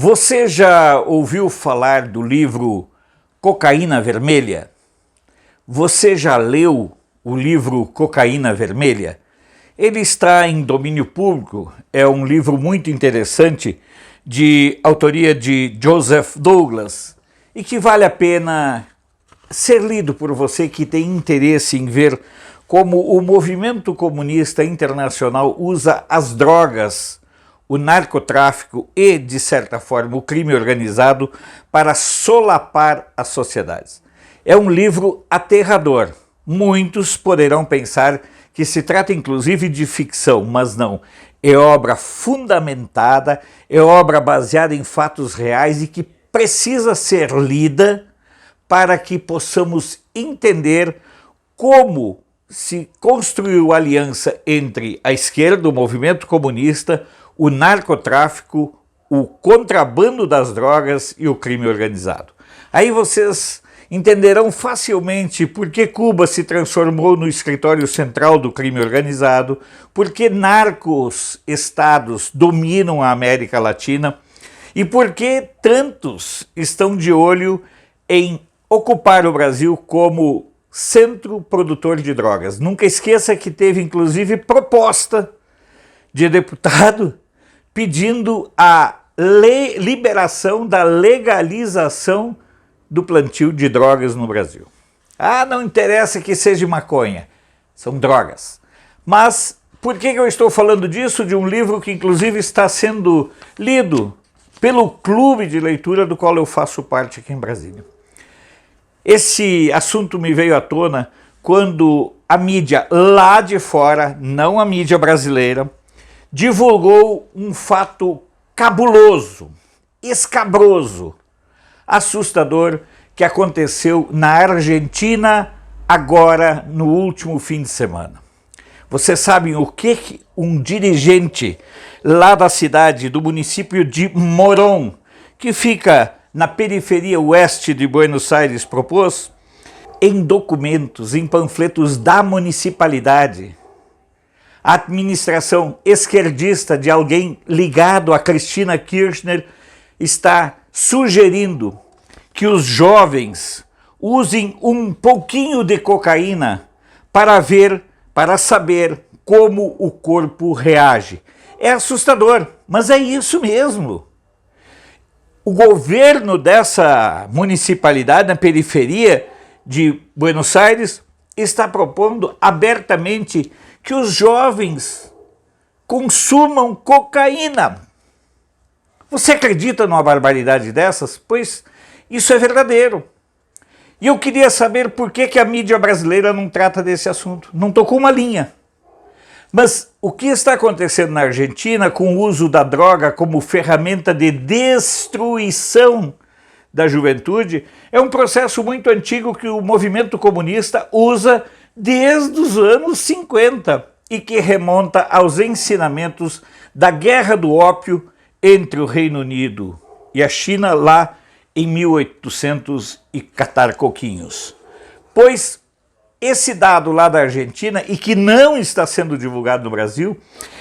Você já ouviu falar do livro Cocaína Vermelha? Você já leu o livro Cocaína Vermelha? Ele está em domínio público, é um livro muito interessante de autoria de Joseph Douglas e que vale a pena ser lido por você que tem interesse em ver como o movimento comunista internacional usa as drogas, o narcotráfico e, de certa forma, o crime organizado para solapar as sociedades. É um livro aterrador. Muitos poderão pensar que se trata inclusive de ficção, mas não. É obra fundamentada, é obra baseada em fatos reais e que precisa ser lida para que possamos entender como se construiu a aliança entre a esquerda, o movimento comunista, o narcotráfico, o contrabando das drogas e o crime organizado. Aí vocês entenderão facilmente por que Cuba se transformou no escritório central do crime organizado, por que narcos-estados dominam a América Latina e por que tantos estão de olho em ocupar o Brasil como centro produtor de drogas. Nunca esqueça que teve inclusive proposta de deputado pedindo a liberação da legalização do plantio de drogas no Brasil. Ah, não interessa que seja maconha, são drogas. Mas por que eu estou falando disso? De um livro que inclusive está sendo lido pelo clube de leitura do qual eu faço parte aqui em Brasília. Esse assunto me veio à tona quando a mídia lá de fora, não a mídia brasileira, divulgou um fato cabuloso, escabroso, assustador que aconteceu na Argentina agora no último fim de semana. Vocês sabem o que um dirigente lá da cidade, do município de Morón, que fica na periferia oeste de Buenos Aires, propôs? Em documentos, em panfletos da municipalidade, a administração esquerdista de alguém ligado a Cristina Kirchner está sugerindo que os jovens usem um pouquinho de cocaína para saber como o corpo reage. É assustador, mas é isso mesmo. O governo dessa municipalidade na periferia de Buenos Aires está propondo abertamente que os jovens consumam cocaína. Você acredita numa barbaridade dessas? Pois isso é verdadeiro. E eu queria saber por que a mídia brasileira não trata desse assunto. Não tocou uma linha. Mas o que está acontecendo na Argentina com o uso da droga como ferramenta de destruição da juventude é um processo muito antigo que o movimento comunista usa desde os anos 50 e que remonta aos ensinamentos da Guerra do Ópio entre o Reino Unido e a China lá em 1800 e catar coquinhos. Pois esse dado lá da Argentina, e que não está sendo divulgado no Brasil,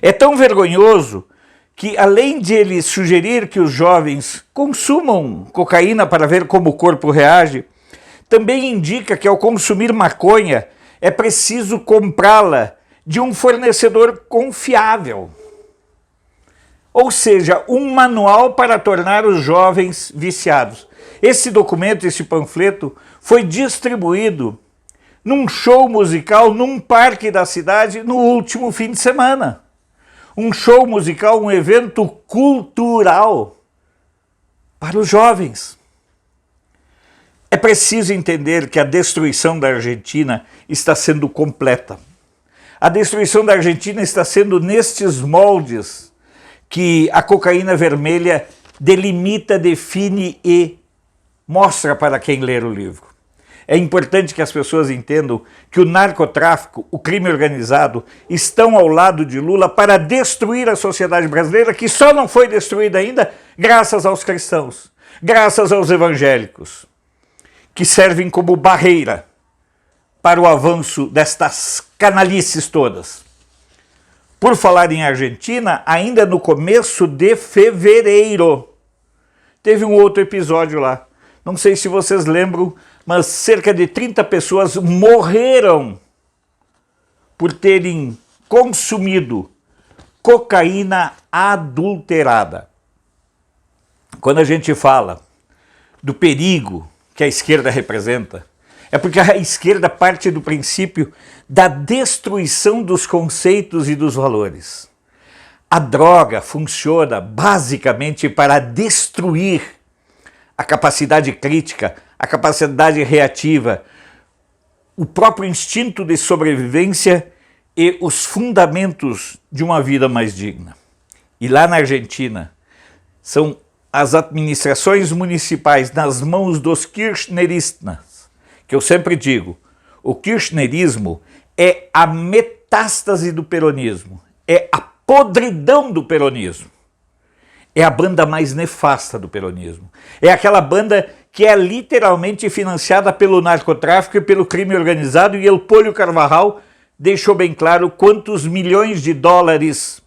é tão vergonhoso que, além de ele sugerir que os jovens consumam cocaína para ver como o corpo reage, também indica que ao consumir maconha é preciso comprá-la de um fornecedor confiável. Ou seja, um manual para tornar os jovens viciados. Esse documento, esse panfleto, foi distribuído num show musical num parque da cidade no último fim de semana. Um show musical, um evento cultural para os jovens. É preciso entender que a destruição da Argentina está sendo completa. A destruição da Argentina está sendo nestes moldes que a cocaína vermelha delimita, define e mostra para quem ler o livro. É importante que as pessoas entendam que o narcotráfico, o crime organizado, estão ao lado de Lula para destruir a sociedade brasileira, que só não foi destruída ainda graças aos cristãos, graças aos evangélicos, que servem como barreira para o avanço destas canalices todas. Por falar em Argentina, ainda no começo de fevereiro, teve um outro episódio lá. Não sei se vocês lembram, mas cerca de 30 pessoas morreram por terem consumido cocaína adulterada. Quando a gente fala do perigo que a esquerda representa, é porque a esquerda parte do princípio da destruição dos conceitos e dos valores. A droga funciona basicamente para destruir a capacidade crítica, a capacidade reativa, o próprio instinto de sobrevivência e os fundamentos de uma vida mais digna. E lá na Argentina, são as administrações municipais nas mãos dos kirchneristas, que eu sempre digo, o kirchnerismo é a metástase do peronismo, é a podridão do peronismo. É a banda mais nefasta do peronismo. É aquela banda que é literalmente financiada pelo narcotráfico e pelo crime organizado, e Elpólio Carvajal deixou bem claro quantos milhões de dólares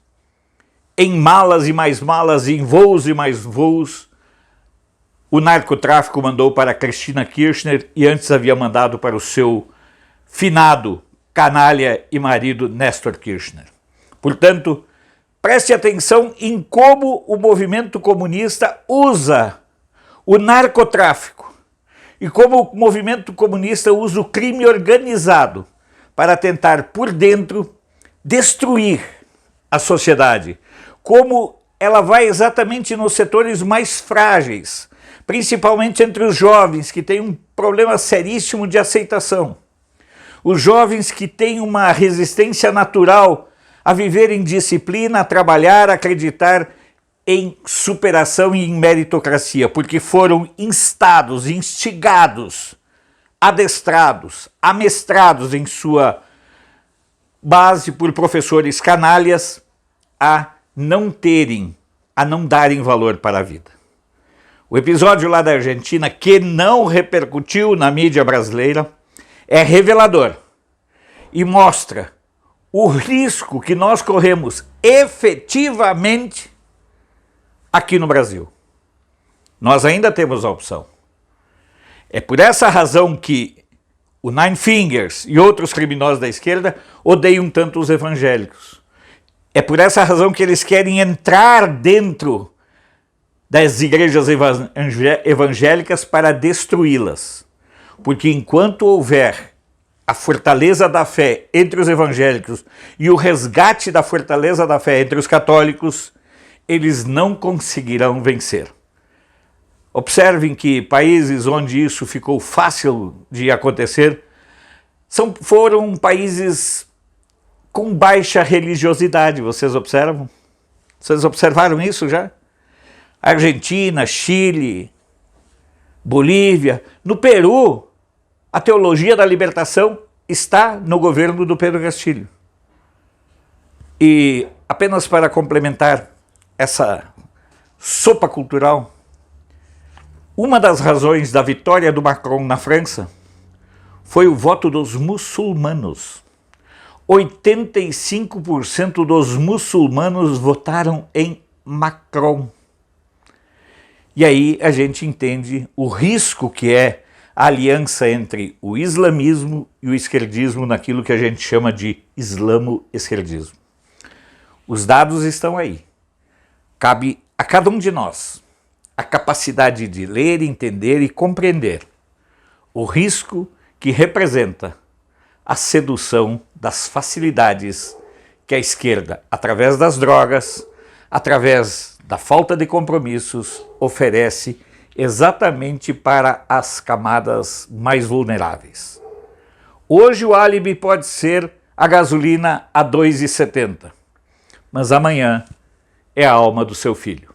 em malas e mais malas, em voos e mais voos, o narcotráfico mandou para Cristina Kirchner e antes havia mandado para o seu finado canalha e marido Néstor Kirchner. Portanto, preste atenção em como o movimento comunista usa o narcotráfico e como o movimento comunista usa o crime organizado para tentar, por dentro, destruir a sociedade. Como ela vai exatamente nos setores mais frágeis, principalmente entre os jovens que têm um problema seríssimo de aceitação. Os jovens que têm uma resistência natural a viver em disciplina, a trabalhar, a acreditar em superação e em meritocracia, porque foram instados, instigados, adestrados, amestrados em sua base por professores canalhas a não darem valor para a vida. O episódio lá da Argentina, que não repercutiu na mídia brasileira, é revelador e mostra o risco que nós corremos efetivamente aqui no Brasil. Nós ainda temos a opção. É por essa razão que o Nine Fingers e outros criminosos da esquerda odeiam tanto os evangélicos. É por essa razão que eles querem entrar dentro das igrejas evangélicas para destruí-las. Porque enquanto houver a fortaleza da fé entre os evangélicos e o resgate da fortaleza da fé entre os católicos, eles não conseguirão vencer. Observem que países onde isso ficou fácil de acontecer foram países com baixa religiosidade, vocês observam? Vocês observaram isso já? Argentina, Chile, Bolívia. No Peru, a teologia da libertação está no governo do Pedro Castilho. E apenas para complementar essa sopa cultural, uma das razões da vitória do Macron na França foi o voto dos muçulmanos. 85% dos muçulmanos votaram em Macron. E aí a gente entende o risco que é a aliança entre o islamismo e o esquerdismo naquilo que a gente chama de islamo-esquerdismo. Os dados estão aí. Cabe a cada um de nós a capacidade de ler, entender e compreender o risco que representa a sedução das facilidades que a esquerda, através das drogas, através da falta de compromissos, oferece exatamente para as camadas mais vulneráveis. Hoje o álibi pode ser a gasolina a 2,70, mas amanhã é a alma do seu filho.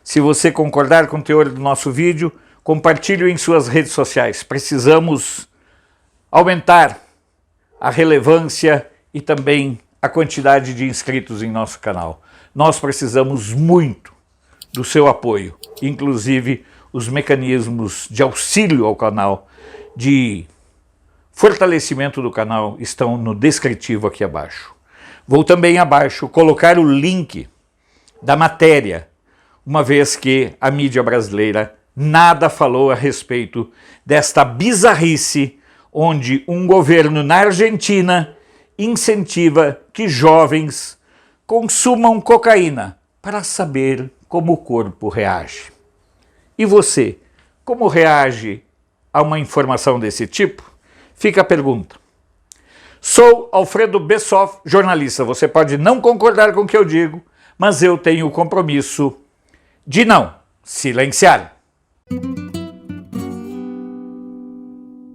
Se você concordar com o teor do nosso vídeo, compartilhe em suas redes sociais. Precisamos aumentar a relevância e também a quantidade de inscritos em nosso canal. Nós precisamos muito do seu apoio, inclusive os mecanismos de auxílio ao canal, de fortalecimento do canal estão no descritivo aqui abaixo. Vou também abaixo colocar o link da matéria uma vez que a mídia brasileira nada falou a respeito desta bizarrice onde um governo na Argentina incentiva que jovens consumam cocaína para saber como o corpo reage. E você, como reage a uma informação desse tipo? Fica a pergunta. Sou Alfredo Bessoff, jornalista. Você pode não concordar com o que eu digo, mas eu tenho o compromisso de não silenciar.